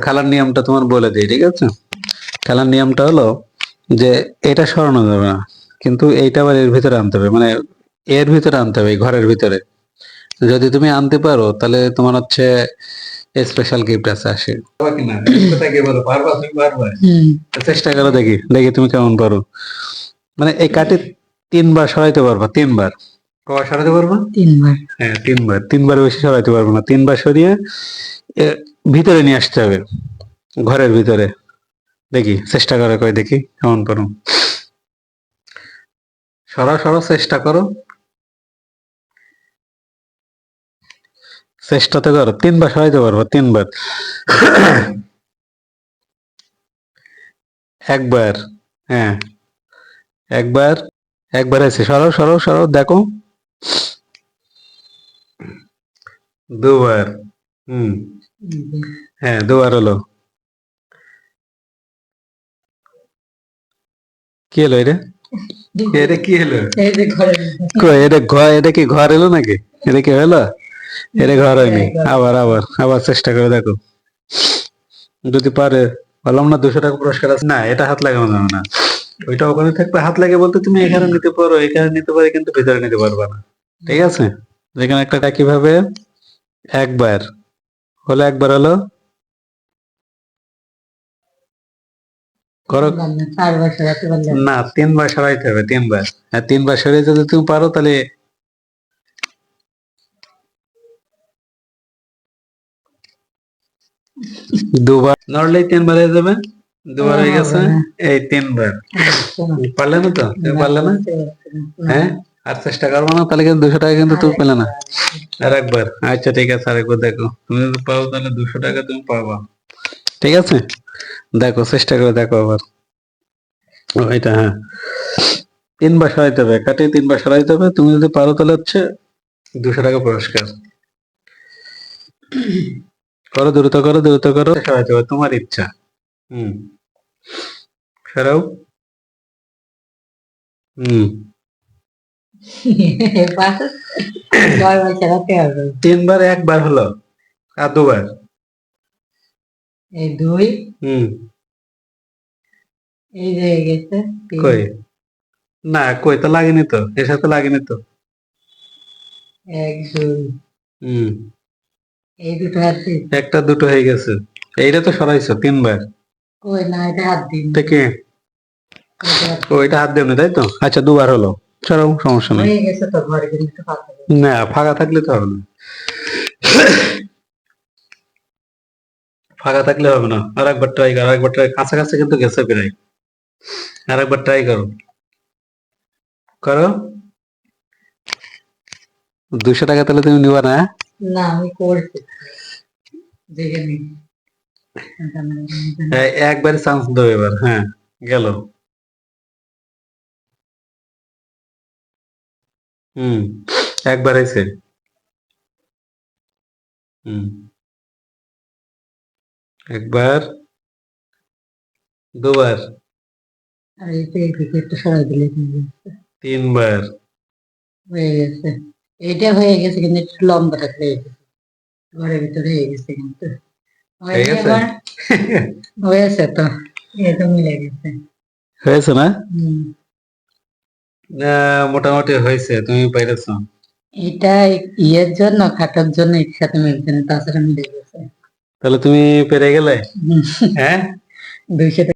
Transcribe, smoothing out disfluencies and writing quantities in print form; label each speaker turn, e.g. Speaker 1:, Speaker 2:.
Speaker 1: খেলার নিয়মটা তোমার বলে দিই, ঠিক আছে? খেলার নিয়মটা হলো যে এটা সরানো যাবে না, কিন্তু এইটা আবার এর ভিতরে আনতে হবে, মানে এর ভিতরে আনতে হবে, এই ঘরের ভিতরে। যদি তুমি আনতে পারো তাহলে তোমার হচ্ছে স্পেশাল গিফট আছে আসে। পারবা কিনা এই কথা কি বলো, পারবা তুমি? পারবা? চেষ্টা করো, দেখি দেখি তুমি কেমন পারো। মানে এই কাঠে 3 বার সরাইতে পারবা, 3 বার। কবার সরাতে পারবা? 3 বার। হ্যাঁ 3 বার, 3 বার বেশি সরাইতে পারবো না। 3 বার সরিয়ে এর ভিতরে নিয়ে আসতে হবে, ঘরের ভিতরে। দেখি চেষ্টা করে কই, দেখি কেমন পারো। সরাও সরাও, চেষ্টা করো, চেষ্টা তো করো। 3 বার সরাইতে পারবো, 3 বার। একবার, হ্যাঁ একবার, একবার আছে। সরাও সরাও সরাও, দেখো। 2 বার, হুম, হ্যাঁ 2 বার হলো। কি হলো এটা? এটা কি হলো? কই এটা ঘর, এটা কি ঘর এলো নাকি? এটা কি হলো? এটা ঘর হয়নি। আবার আবার আবার চেষ্টা করে দেখো, যদি পারে। বললাম না 200 টাকা পুরস্কার আছে। না, এটা হাত লাগানো যাবে না। ওইটা ওখানে থাকবে। হাত লাগে বলতে তুমি এখানে নিতে পারো, এখানে নিতে পারো, কিন্তু ভিতরে নিতে পারবা না, ঠিক আছে? যেখানে একটা কিভাবে একবার হলো, একবার হলো, করো। না, 3 বার সরাইতে হবে, 3 বার। হ্যাঁ 3 বার সরিয়ে যদি তুমি পারো তাহলে 2 বার নড়লেই 3 বার হয়ে যাবে। 2 বার হয়ে গেছে, এই 3 বার। পারলে না তো? তুমি পারলে না? হ্যাঁ, আর চেষ্টা করবো না তাহলে কিন্তু 200 টাকা কিন্তু তুমি পেলে না। আর একবার, আচ্ছা ঠিক আছে, আরেকবার দেখো। তুমি যদি পাও তাহলে 200 টাকা তুমি পাবা, ঠিক আছে? দেখো, চেষ্টা করে দেখো আবার। ও, এটা হ্যাঁ 3 বার সরাইতে হবে, কাটে 3 বার সরাইতে হবে। তুমি যদি পারো তাহলে হচ্ছে 200 টাকা পুরস্কার। করো, দ্রুত করো, দ্রুত করো, সরাইতে হবে, তোমার ইচ্ছা। হুম, সরাও। হুম। 3 বার, একবার হলো, আর 2 বার।
Speaker 2: এই 2,
Speaker 1: হুম,
Speaker 2: এই যে গেছে 3,
Speaker 1: কই? না, কই তো লাগেনি তো, এর সাথে লাগেনি তো।
Speaker 2: 1 2,
Speaker 1: হুম,
Speaker 2: এই দুটো হাত দিই।
Speaker 1: একটা দুটো হয়ে গেছে। এইটা তো সরাইছো 3 বার
Speaker 2: কই না, এটা হাত দিই
Speaker 1: থেকে। ওইটা হাত দেবনি, তাই তো? আচ্ছা 2 বার হলো, সরাও, সমস্যা নেই।
Speaker 2: হয়ে গেছে তো, ঘরে কিন্তু ফাঁকা নেই।
Speaker 1: না, ফাঁকা থাকলে তো হবে না। ফাঁকা থাকলে হবে না। আর একবার ট্রাই করো, আরেকবার ট্রাই, কাছাকাছি কিন্তু গেছে প্রায়। আর একবার ট্রাই করো, করো। 200 টাকা তাহলে তুমি নিবা না?
Speaker 2: না, আমি করছি, দেখে নি।
Speaker 1: হ্যাঁ, একবার চান্স দাও এবার। হ্যাঁ, গেল। হুম, একবার হয়েছে। হুম, একবার, 2 বার,
Speaker 2: আর এই তো এই ক্রিকেটটা সরাই দিলে হয়ে গেছে।
Speaker 1: 3 বার।
Speaker 2: হয়ে গেছে, এইটা হয়ে গেছে, কিন্তু একটু লম্বা থাকলে হয়ে গেছে। ঘরের ভিতরে হয়ে গেছে কিন্তু।
Speaker 1: হয়ে
Speaker 2: হয়নি
Speaker 1: গেছে।
Speaker 2: আমার? হয়েছে তো, এই তো মিলে গেছে।
Speaker 1: হয়েছে না?
Speaker 2: হুম।
Speaker 1: মোটামুটি হয়েছে, তুমি পাইরেছো।
Speaker 2: এটা ইয়ের জন্য, খাটার জন্য একসাথে মিলছে না, তাছাড়া মিলে গেছে।
Speaker 1: তাহলে তুমি পেরে গেলে।
Speaker 2: হুম,
Speaker 1: হ্যাঁ,
Speaker 2: 200